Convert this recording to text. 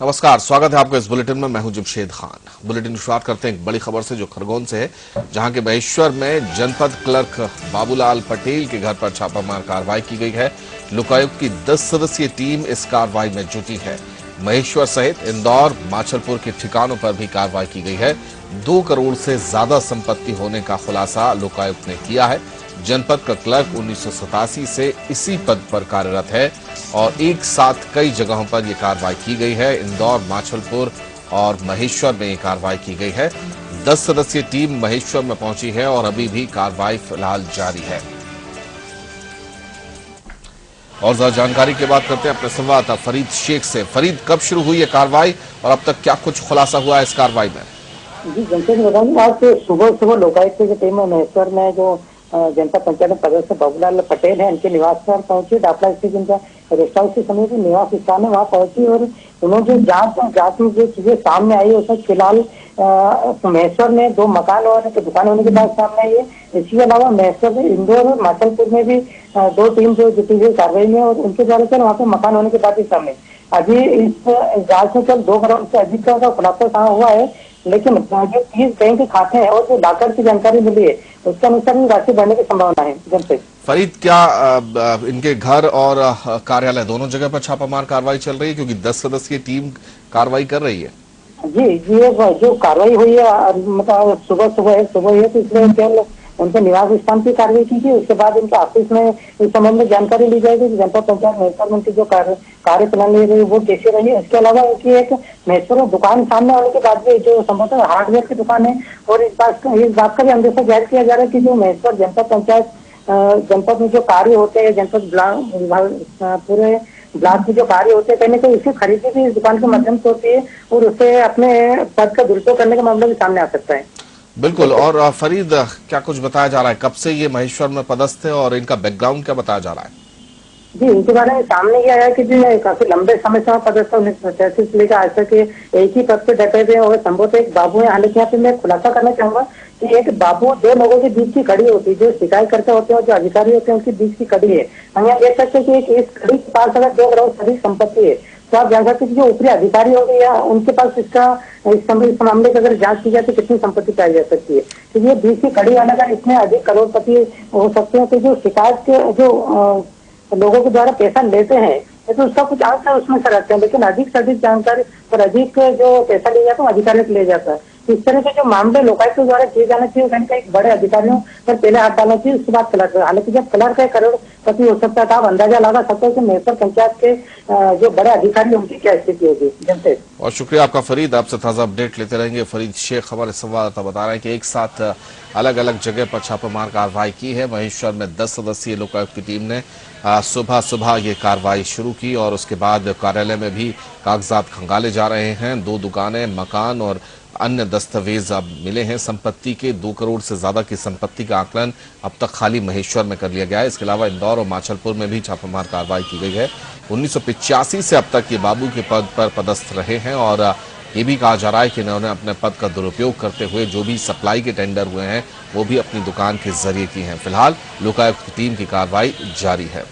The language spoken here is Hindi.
नमस्कार, स्वागत है आपका इस बुलेटिन में। मैं हूं जमशेद खान। बुलेटिन की शुरुआत करते हैं एक बड़ी खबर से जो खरगोन से है, जहां के महेश्वर में जनपद क्लर्क बाबूलाल पटेल के घर पर छापामार कार्रवाई की गई है। लोकायुक्त की 10 सदस्यीय टीम इस कार्रवाई में जुटी है। महेश्वर सहित इंदौर, माचलपुर के ठिकानों पर भी कार्रवाई की गई है। 2 करोड़ से ज्यादा संपत्ति होने का खुलासा लोकायुक्त ने किया है। जनपद का क्लर्क 1987 से इसी पद पर कार्यरत है और एक साथ कई जगहों पर यह कार्रवाई की गई है। इंदौर, माचलपुर और महेश्वर में यह कार्रवाई की गई है। 10 सदस्यीय टीम महेश्वर में पहुंची है और अभी भी कार्रवाई फिलहाल जारी है। और ज्यादा जानकारी की बात करते हैं अपने संवाददाता फरीद शेख से। फरीद, कब शुरू हुई है कार्रवाई और अब तक क्या कुछ खुलासा हुआ है इस कार्रवाई में? जी, जमशेद बताऊंगी, आज सुबह लोकायुक्त की टीम महेश्वर में जो जनपद पंचायत सदस्य बाबूलाल पटेल है, इनके निवास पर पहुंची। दाखला स्थित इनका रेस्ट हाउस के समीप निवास स्थान है, वहाँ पहुंची और उन्होंने जो जांच में जो चीजें सामने आई है उसमें फिलहाल महेश्वर में 2 मकान और दुकान होने के बाद सामने आई है। इसके अलावा महेश्वर में, इंदौर और माचलपुर में भी 2 टीम जो जुटी हुई कार्रवाई में और उनके द्वारा से वहाँ पे मकान होने के बाद ही सामने अभी इस जांच में कल 2 करोड़ से अधिक का खुलासा हुआ है। लेकिन जो 30 बैंक खाते हैं और जो लाकर की जानकारी मिली है उसके अनुसार राशि बढ़ने की संभावना है। जैसे फरीद, क्या इनके घर और कार्यालय दोनों जगह पर छापामार कार्रवाई चल रही है, क्योंकि 10 सदस्यीय टीम कार्रवाई कर रही है? जी, ये जो कार्रवाई हुई है मतलब सुबह है तो इसलिए केवल उनके निवास स्थान की कार्रवाई की गई। उसके बाद उनके ऑफिस में इस संबंध में जानकारी ली जाएगी कि जनपद पंचायत महेश्वर में जो कार्य प्रणाली रही वो कैसे रही है। इसके अलावा उनकी एक महेश्वर दुकान सामने आने के बाद भी जो संभवतः हार्डवेयर की दुकान है और इस बात का भी अंदेशा जाहिर किया जा रहा है कि जो महेश्वर जनपद पंचायत जनपद में जो कार्य होते हैं, जनपद पूरे ब्लॉक में जो कार्य होते हैं, कहीं ना कहीं उसकी खरीदी भी इस दुकान के माध्यम से होती है और उससे अपने पद का दुरुपयोग करने का मामला भी सामने आ सकता है। बिल्कुल। और फरीद, क्या कुछ बताया जा रहा है, कब से ये महेश्वर में पदस्थ है और इनका बैकग्राउंड क्या बताया जा रहा है? जी, इनके बारे में सामने ये आया कि जी काफी लंबे समय से पदस्थ 1985 से लेकर आज तक एक ही पद पे डटे हुए और संभवतः एक बाबू है। हालांकि यहाँ पे मैं खुलासा करना चाहूंगा कि एक बाबू 2 लोगों के बीच की कड़ी होती है, जो शिकायत करते होते हैं और जो अधिकारी होते हैं उनके बीच की कड़ी है। हम यहाँ देख सकते हैं कि इस कड़ी के पास अगर 2 करोड़ से अधिक संपत्ति है तो आप जान सकते हैं कि जो ऊपरी अधिकारी होंगे या उनके पास इस मामले की अगर जांच की जाए तो कितनी संपत्ति पाई जा सकती है। तो ये बीच की कड़ी वाला अगर इतने अधिक करोड़पति हो सकते हैं तो जो शिकायत के जो लोगों के द्वारा पैसा लेते हैं तो उसका कुछ अंश उसमें से रखते हैं, लेकिन अधिक से अधिक जानकारी और अधिक जो पैसा लिया जाता है वो अधिकारियों को ले जाता है। इस तरह के जो मामले लोकायुक्त के द्वारा किए जाना चाहिए उनका एक बड़े अधिकारियों पर पहले हाथ डालना चाहिए, उसके बाद क्लर्क। हालांकि जब क्लर्क का करोड़पति हो सकता था, आप अंदाजा लगा सकते हो कि महेश्वर पंचायत के जो बड़े अधिकारी उनकी क्या स्थिति होगी। जनते और शुक्रिया आपका फरीद, आपसे ताजा अपडेट लेते रहेंगे। फरीद शेख हमारे संवाददाता बता रहे हैं कि एक साथ अलग अलग जगह पर छापामार कार्रवाई की है। महेश्वर में 10 सदस्यीय लोकायुक्त की टीम ने सुबह ये कार्रवाई शुरू की और उसके बाद कार्यालय में भी कागजात खंगाले जा रहे हैं। 2 दुकानें, मकान और अन्य दस्तावेज अब मिले हैं। संपत्ति के 2 करोड़ से ज्यादा की संपत्ति का आकलन अब तक खाली महेश्वर में कर लिया गया है। इसके अलावा इंदौर और माचलपुर में भी छापामार कार्रवाई की गई है। 1985 से अब तक ये बाबू के पद पर पदस्थ रहे हैं और ये भी कहा जा रहा है कि इन्होंने अपने पद का दुरुपयोग करते हुए जो भी सप्लाई के टेंडर हुए हैं वो भी अपनी दुकान के जरिए की हैं। फिलहाल लोकायुक्त की टीम की कार्रवाई जारी है।